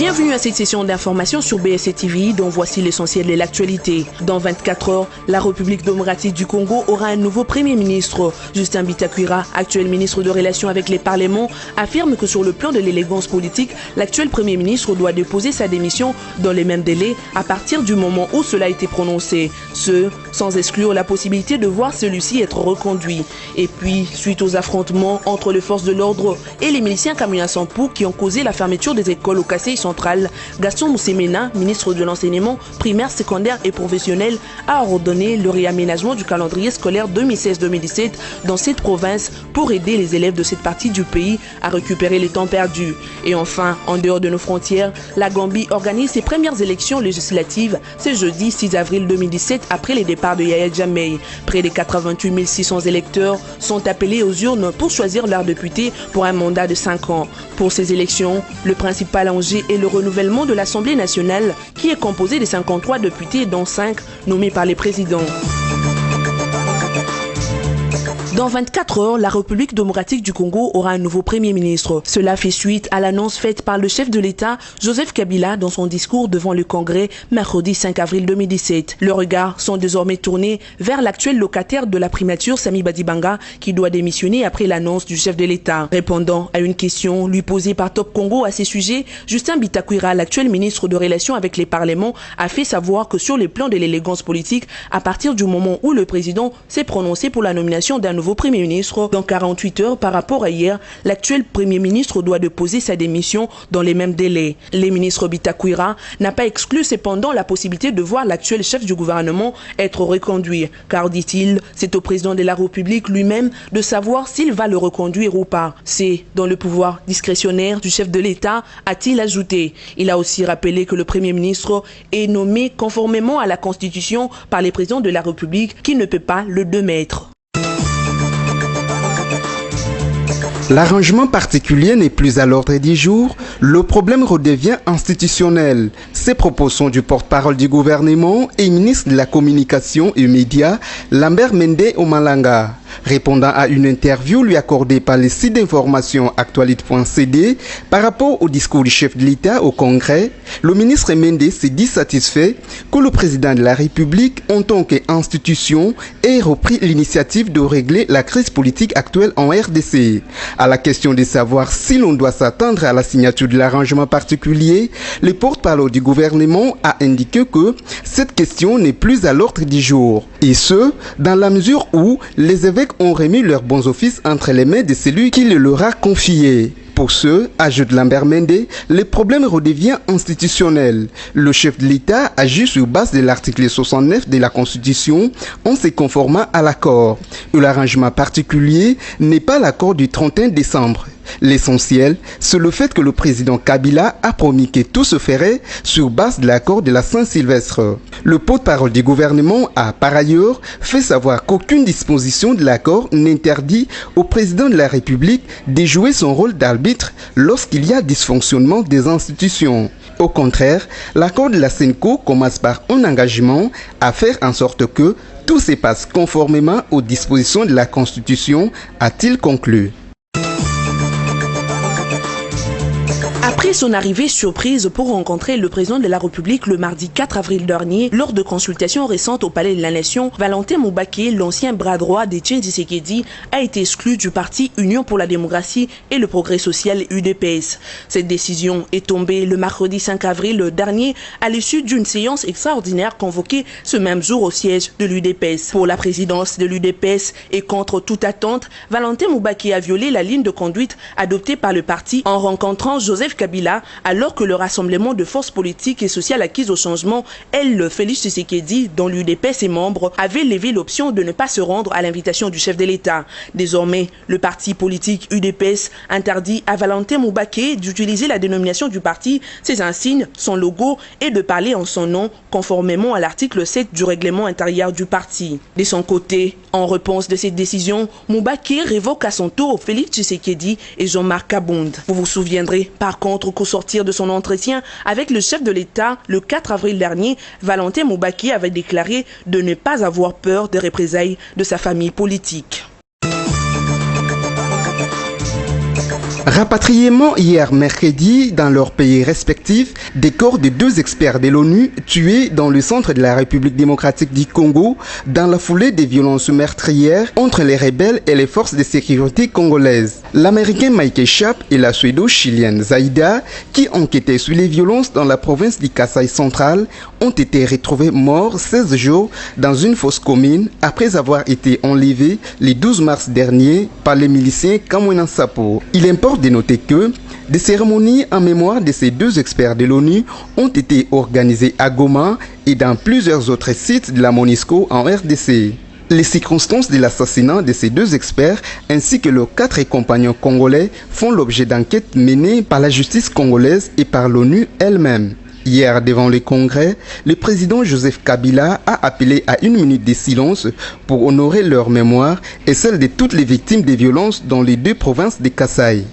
Bienvenue à cette session d'information sur BSC TV dont voici l'essentiel de l'actualité. Dans 24 heures, la République démocratique du Congo aura un nouveau Premier ministre. Justin Bitakwira, actuel ministre de Relations avec les parlements, affirme que sur le plan de l'élégance politique, l'actuel Premier ministre doit déposer sa démission dans les mêmes délais à partir du moment où cela a été prononcé. Ce, sans exclure la possibilité de voir celui-ci être reconduit. Et puis, suite aux affrontements entre les forces de l'ordre et les miliciens Kamina Sampou qui ont causé la fermeture des écoles au Kassai central, Gaston Moussemena, ministre de l'enseignement primaire, secondaire et professionnel, a ordonné le réaménagement du calendrier scolaire 2016-2017 dans cette province pour aider les élèves de cette partie du pays à récupérer les temps perdus. Et enfin, en dehors de nos frontières, la Gambie organise ses premières élections législatives ce jeudi 6 avril 2017 après les départs de Yaya Jammeh. Près de 88 600 électeurs sont appelés aux urnes pour choisir leurs députés pour un mandat de 5 ans. Pour ces élections, le principal enjeu est le renouvellement de l'Assemblée nationale qui est composée de 53 députés dont 5 nommés par les présidents. Dans 24 heures, la République démocratique du Congo aura un nouveau Premier ministre. Cela fait suite à l'annonce faite par le chef de l'État, Joseph Kabila, dans son discours devant le Congrès mercredi 5 avril 2017. Les regards sont désormais tournés vers l'actuel locataire de la primature, Sami Badibanga, qui doit démissionner après l'annonce du chef de l'État. Répondant à une question lui posée par Top Congo à ces sujets, Justin Bitakwira, l'actuel ministre de Relations avec les parlements, a fait savoir que sur le plan de l'élégance politique, à partir du moment où le président s'est prononcé pour la nomination d'un nouveau Premier ministre, dans 48 heures par rapport à hier, l'actuel Premier ministre doit déposer sa démission dans les mêmes délais. Le ministre Bitakwira n'a pas exclu cependant la possibilité de voir l'actuel chef du gouvernement être reconduit, car, dit-il, c'est au président de la République lui-même de savoir s'il va le reconduire ou pas. C'est dans le pouvoir discrétionnaire du chef de l'État, a-t-il ajouté. Il a aussi rappelé que le Premier ministre est nommé conformément à la Constitution par les présidents de la République qui ne peut pas le démettre. L'arrangement particulier n'est plus à l'ordre du jour, le problème redevient institutionnel. Ces propos sont du porte-parole du gouvernement et ministre de la Communication et Médias, Lambert Mende Omalanga. Répondant à une interview lui accordée par le site d'information actualité.cd par rapport au discours du chef de l'État au Congrès, le ministre Mende s'est dit satisfait que le président de la République, en tant qu'institution, ait repris l'initiative de régler la crise politique actuelle en RDC. À la question de savoir si l'on doit s'attendre à la signature de l'arrangement particulier, le porte-parole du gouvernement a indiqué que cette question n'est plus à l'ordre du jour. Et ce, dans la mesure où les évêques ont remis leurs bons offices entre les mains de celui qui le leur a confié. Pour ce, ajoute Lambert Mende, le problème redevient institutionnel. Le chef de l'État agit sur base de l'article 69 de la Constitution en se conformant à l'accord. L'arrangement particulier n'est pas l'accord du 31 décembre. L'essentiel, c'est le fait que le président Kabila a promis que tout se ferait sur base de l'accord de la Saint-Sylvestre. Le porte-parole du gouvernement a par ailleurs fait savoir qu'aucune disposition de l'accord n'interdit au président de la République de jouer son rôle d'arbitre lorsqu'il y a dysfonctionnement des institutions. Au contraire, l'accord de la CENCO commence par un engagement à faire en sorte que tout se passe conformément aux dispositions de la Constitution, a-t-il conclu. Après son arrivée surprise pour rencontrer le président de la République le mardi 4 avril dernier, lors de consultations récentes au Palais de la Nation, Valentin Moubaké, l'ancien bras droit d'Etienne Tshisekedi, a été exclu du parti Union pour la démocratie et le progrès social UDPS. Cette décision est tombée le mercredi 5 avril dernier à l'issue d'une séance extraordinaire convoquée ce même jour au siège de l'UDPS. Pour la présidence de l'UDPS et contre toute attente, Valentin Moubaké a violé la ligne de conduite adoptée par le parti en rencontrant Joseph Kabila, alors que le rassemblement de forces politiques et sociales acquises au changement, le Félix Tshisekedi, dont l'UDPS est membre, avait levé l'option de ne pas se rendre à l'invitation du chef de l'État. Désormais, le parti politique UDPS interdit à Valentin Moubaké d'utiliser la dénomination du parti, ses insignes, son logo et de parler en son nom, conformément à l'article 7 du règlement intérieur du parti. De son côté, en réponse de cette décision, Moubaké révoque à son tour Félix Tshisekedi et Jean-Marc Kabound. Vous vous souviendrez, par contre, qu'au sortir de son entretien avec le chef de l'État le 4 avril dernier, Valentin Moubaké avait déclaré de ne pas avoir peur des représailles de sa famille politique. Rapatriement hier mercredi dans leurs pays respectifs des corps de 2 experts de l'ONU tués dans le centre de la République démocratique du Congo dans la foulée des violences meurtrières entre les rebelles et les forces de sécurité congolaises. L'Américain Mike Sharp et la Suédo-Chilienne Zaida, qui enquêtaient sur les violences dans la province du Kasaï central, ont été retrouvés morts 16 jours dans une fosse commune après avoir été enlevés le 12 mars dernier par les miliciens Kamwina Nsapu. Il importe de noter que des cérémonies en mémoire de ces 2 experts de l'ONU ont été organisées à Goma et dans plusieurs autres sites de la MONUSCO en RDC. Les circonstances de l'assassinat de ces 2 experts ainsi que leurs 4 compagnons congolais font l'objet d'enquêtes menées par la justice congolaise et par l'ONU elle-même. Hier, devant le Congrès, le président Joseph Kabila a appelé à 1 minute de silence pour honorer leur mémoire et celle de toutes les victimes des violences dans les 2 provinces de Kasaï.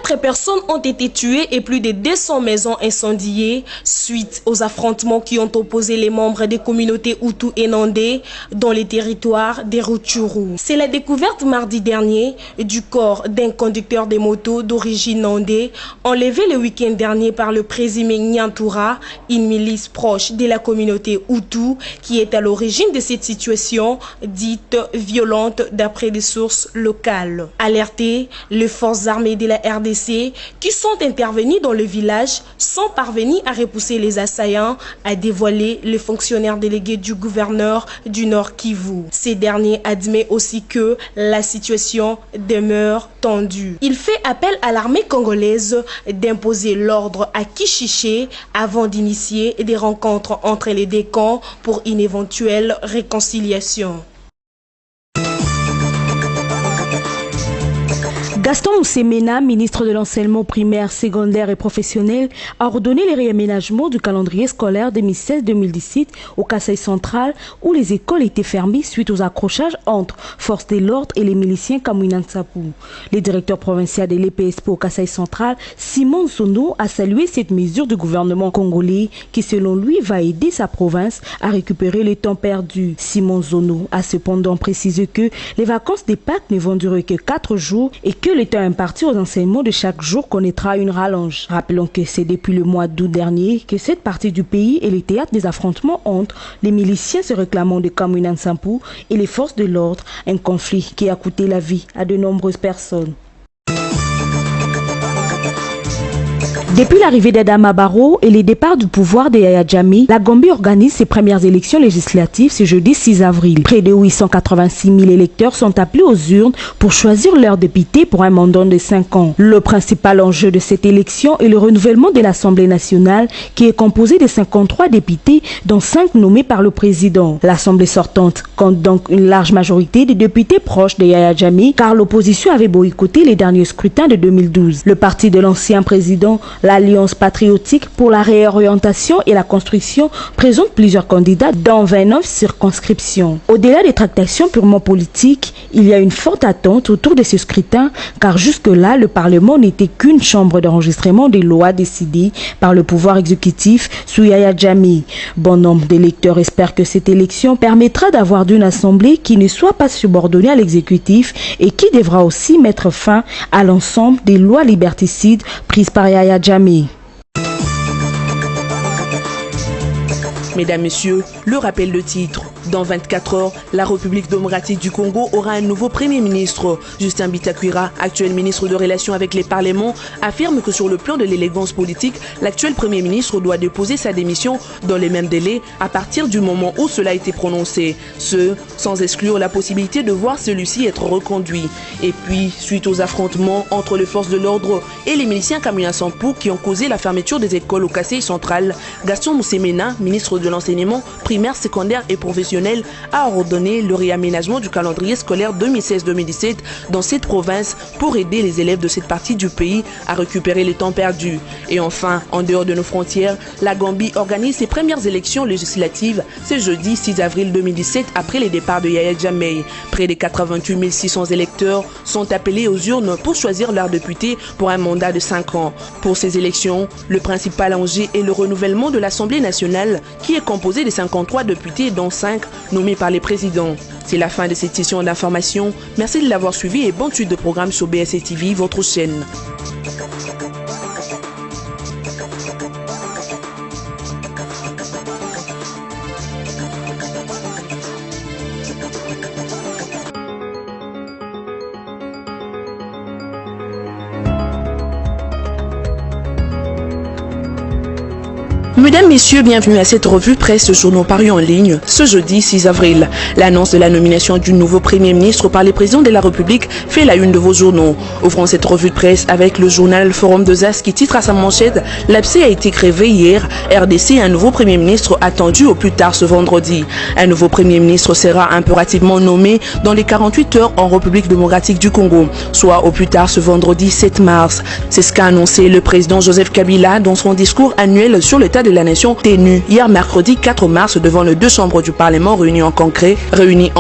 4 personnes ont été tuées et plus de 200 maisons incendiées suite aux affrontements qui ont opposé les membres des communautés Hutu et Nandé dans les territoires des Rutshuru. C'est la découverte mardi dernier du corps d'un conducteur de moto d'origine Nandé enlevé le week-end dernier par le présumé Nyantura, une milice proche de la communauté Hutu qui est à l'origine de cette situation dite violente d'après des sources locales. Alertées, les forces armées de la RDC qui sont intervenus dans le village sont parvenus à repousser les assaillants, a dévoilé le fonctionnaire délégué du gouverneur du Nord Kivu. Ces derniers admettent aussi que la situation demeure tendue. Il fait appel à l'armée congolaise d'imposer l'ordre à Kishiché avant d'initier des rencontres entre les 2 camps pour une éventuelle réconciliation. Gaston Moussemena, ministre de l'enseignement primaire, secondaire et professionnel, a ordonné les réaménagements du calendrier scolaire 2016-2017 au Kasaï central où les écoles étaient fermées suite aux accrochages entre forces de l'ordre et les miliciens Kamwina Nsapu. Le directeur provincial de l'EPSP au Kasaï central, Simon Zono, a salué cette mesure du gouvernement congolais qui, selon lui, va aider sa province à récupérer le temps perdu. Simon Zono a cependant précisé que les vacances des Pâques ne vont durer que 4 jours et que le temps imparti aux enseignements de chaque jour connaîtra une rallonge. Rappelons que c'est depuis le mois d'août dernier que cette partie du pays est le théâtre des affrontements entre les miliciens se réclamant de Kamwina Nsapu et les forces de l'ordre, un conflit qui a coûté la vie à de nombreuses personnes. Depuis l'arrivée d'Adama Barrow et le départ du pouvoir de Yaya Jammeh, la Gambie organise ses premières élections législatives ce jeudi 6 avril. Près de 886 000 électeurs sont appelés aux urnes pour choisir leurs députés pour un mandat de 5 ans. Le principal enjeu de cette élection est le renouvellement de l'Assemblée nationale qui est composée de 53 députés dont 5 nommés par le président. L'Assemblée sortante compte donc une large majorité de députés proches de Yaya Jammeh car l'opposition avait boycotté les derniers scrutins de 2012. Le parti de l'ancien président, l'Alliance patriotique pour la réorientation et la construction, présente plusieurs candidats dans 29 circonscriptions. Au-delà des tractations purement politiques, il y a une forte attente autour de ce scrutin car jusque-là, le Parlement n'était qu'une chambre d'enregistrement des lois décidées par le pouvoir exécutif sous Yaya Jammeh. Bon nombre d'électeurs espèrent que cette élection permettra d'avoir une assemblée qui ne soit pas subordonnée à l'exécutif et qui devra aussi mettre fin à l'ensemble des lois liberticides prises par Yaya Jammeh. Mesdames, Messieurs, le rappel de titre. Dans 24 heures, la République démocratique du Congo aura un nouveau Premier ministre. Justin Bitakwira, actuel ministre de Relations avec les parlements, affirme que sur le plan de l'élégance politique, l'actuel Premier ministre doit déposer sa démission dans les mêmes délais à partir du moment où cela a été prononcé. Ce, sans exclure la possibilité de voir celui-ci être reconduit. Et puis, suite aux affrontements entre les forces de l'ordre et les miliciens Kamwina Nsapu qui ont causé la fermeture des écoles au Kasaï central, Gaston Moussemena, ministre de l'enseignement primaire, secondaire et professionnel, a ordonné le réaménagement du calendrier scolaire 2016-2017 dans cette province pour aider les élèves de cette partie du pays à récupérer le temps perdu. Et enfin, en dehors de nos frontières, la Gambie organise ses premières élections législatives ce jeudi 6 avril 2017 après le départ de Yaya Jammeh. Près de 88 600 électeurs sont appelés aux urnes pour choisir leurs députés pour un mandat de 5 ans. Pour ces élections, le principal enjeu est le renouvellement de l'Assemblée nationale qui est composée de 53 députés dont 5 nommés par les présidents. C'est la fin de cette session d'information. Merci de l'avoir suivi et bonne suite de programmes sur BSA TV, votre chaîne. Mesdames, Messieurs, bienvenue à cette revue presse journaux parus en ligne ce jeudi 6 avril. L'annonce de la nomination du nouveau Premier ministre par les présidents de la République fait la une de vos journaux. Ouvrons cette revue de presse avec le journal Forum de Zas qui titre à sa manchette « L'abcès a été crévé hier. RDC, un nouveau Premier ministre attendu au plus tard ce vendredi. Un nouveau Premier ministre sera impérativement nommé dans les 48 heures en République démocratique du Congo, soit au plus tard ce vendredi 7 mars. C'est ce qu'a annoncé le président Joseph Kabila dans son discours annuel sur l'état de la nation tenu hier mercredi 4 mars devant les deux chambres du Parlement réunies en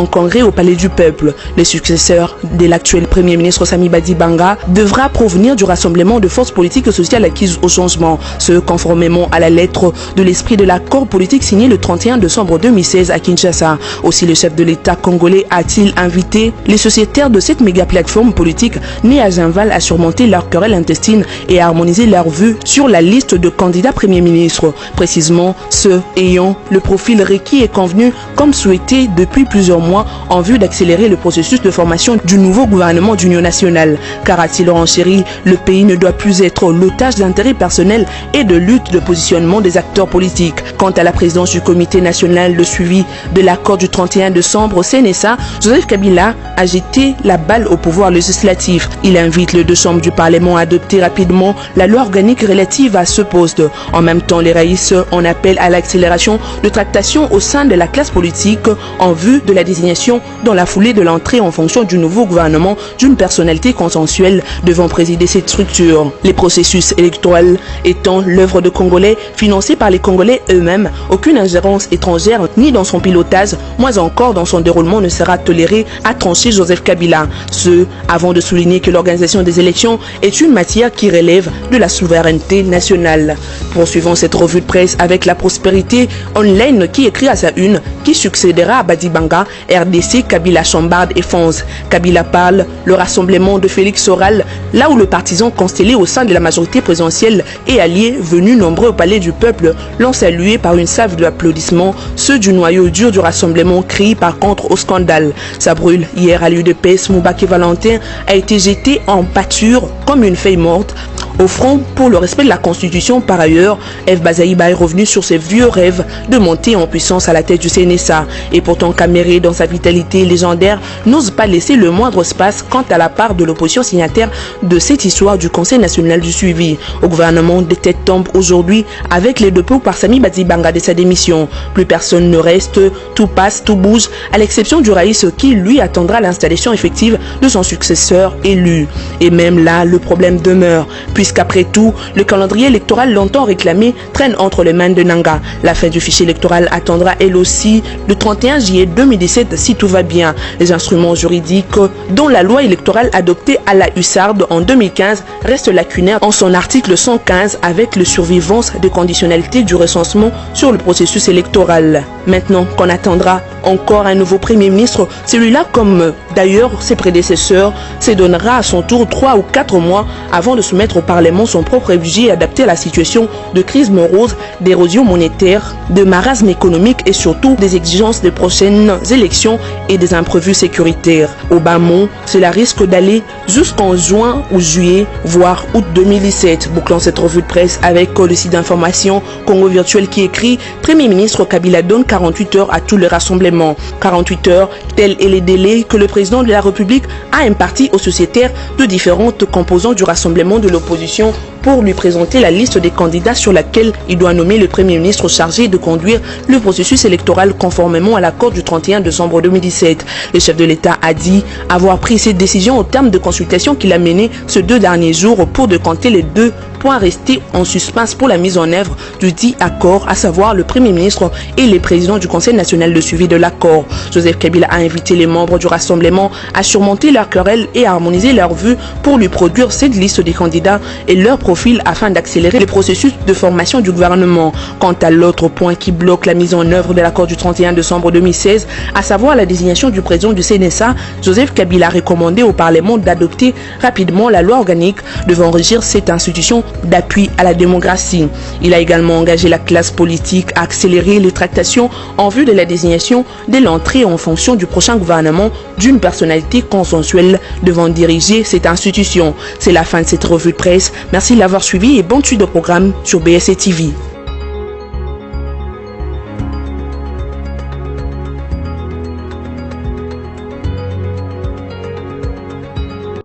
congrès au Palais du Peuple. Les successeurs de l'actuel Premier ministre Sami Badibanga devra provenir du rassemblement de forces politiques et sociales acquises au changement, ce conformément à la lettre de l'esprit de l'accord politique signé le 31 décembre 2016 à Kinshasa. Aussi, le chef de l'État congolais a-t-il invité les sociétaires de cette méga plateforme politique née à Zinval à surmonter leur querelle intestine et à harmoniser leurs vues sur la liste de candidats Premier ministre. Précisément ceux ayant le profil requis et convenu comme souhaité depuis plusieurs mois en vue d'accélérer le processus de formation du nouveau gouvernement d'union nationale. Car a-t-il renchéri, le pays ne doit plus être l'otage d'intérêts personnels et de lutte de positionnement des acteurs politiques. Quant à la présidence du comité national de suivi de l'accord du 31 décembre au CNSA, Joseph Kabila a jeté la balle au pouvoir législatif. Il invite les deux chambres du Parlement à adopter rapidement la loi organique relative à ce poste. En même temps, les raïs en appel à l'accélération de tractations au sein de la classe politique en vue de la désignation dans la foulée de l'entrée en fonction du nouveau gouvernement d'une personnalité consensuelle devant présider cette structure. Les processus électoraux étant l'œuvre de Congolais financés par les Congolais eux-mêmes, aucune ingérence étrangère ni dans son pilotage, moins encore dans son déroulement ne sera tolérée, a tranché Joseph Kabila. Ce, avant de souligner que l'organisation des élections est une matière qui relève de la souveraineté nationale. Poursuivons cette revue de presse avec la prospérité online qui écrit à sa une qui succédera à Badibanga, RDC, Kabila chambarde et fonce. Kabila parle, le rassemblement de Félix Soral, là où le partisan constellé au sein de la majorité présidentielle et alliés venus nombreux au Palais du Peuple l'ont salué par une salve d'applaudissements. Ceux du noyau dur du rassemblement crient par contre au scandale. Ça brûle. Hier à l'UDPS, Moubaki Valentin a été jeté en pâture comme une feuille morte. Au front pour le respect de la Constitution, par ailleurs, F. Bazaïba est revenu sur ses vieux rêves de monter en puissance à la tête du CNSA. Et pourtant, Caméré, dans sa vitalité légendaire, n'ose pas laisser le moindre espace quant à la part de l'opposition signataire de cette histoire du Conseil national du suivi. Au gouvernement, des têtes tombent aujourd'hui avec les dépôts par Sami Badibanga de sa démission. Plus personne ne reste, tout passe, tout bouge, à l'exception du Raïs qui, lui, attendra l'installation effective de son successeur élu. Et même là, le problème demeure, puisqu'après tout, le calendrier électoral longtemps réclamé traîne entre les mains de Nanga. La fin du fichier électoral attendra elle aussi le 31 juillet 2017 si tout va bien. Les instruments juridiques dont la loi électorale adoptée à la hussarde en 2015 reste lacunaire en son article 115 avec le survivance des conditionnalités du recensement sur le processus électoral. Maintenant qu'on attendra encore un nouveau Premier ministre, celui-là, comme d'ailleurs ses prédécesseurs, se donnera à son tour 3 ou 4 mois avant de soumettre au Parlement son propre budget adapté à la situation de crise morose, d'érosion monétaire, de marasme économique et surtout des exigences des prochaines élections et des imprévus sécuritaires. Au bas mot, cela risque d'aller jusqu'en juin ou juillet, voire août 2017. Bouclons cette revue de presse avec le site d'information Congo Virtuel qui écrit « Premier ministre Kabila donne 48 heures à tout le rassemblement ». 48 heures, tels est les délais que le président de la République a imparti aux sociétaires de différentes composantes du rassemblement de l'opposition pour lui présenter la liste des candidats sur laquelle il doit nommer le Premier ministre chargé de conduire le processus électoral conformément à l'accord du 31 décembre 2017. Le chef de l'État a dit avoir pris cette décision au terme de consultations qu'il a menées ces 2 derniers jours pour décompter les 2 points restés en suspens pour la mise en œuvre du dit accord, à savoir le Premier ministre et les présidents du Conseil national de suivi de l'accord. Joseph Kabila a invité les membres du rassemblement à surmonter leurs querelles et à harmoniser leurs vues pour lui produire cette liste des candidats et leur profil afin d'accélérer le processus de formation du gouvernement. Quant à l'autre point qui bloque la mise en œuvre de l'accord du 31 décembre 2016, à savoir la désignation du président du CNSA, Joseph Kabila a recommandé au Parlement d'adopter rapidement la loi organique devant régir cette institution d'appui à la démocratie. Il a également engagé la classe politique à accélérer les tractations en vue de la désignation de l'entrée en fonction du prochain gouvernement d'une personnalité consensuelle devant diriger cette institution. C'est la fin de cette revue de presse. Merci de l'avoir suivi et bonne suite de programme sur BSC TV.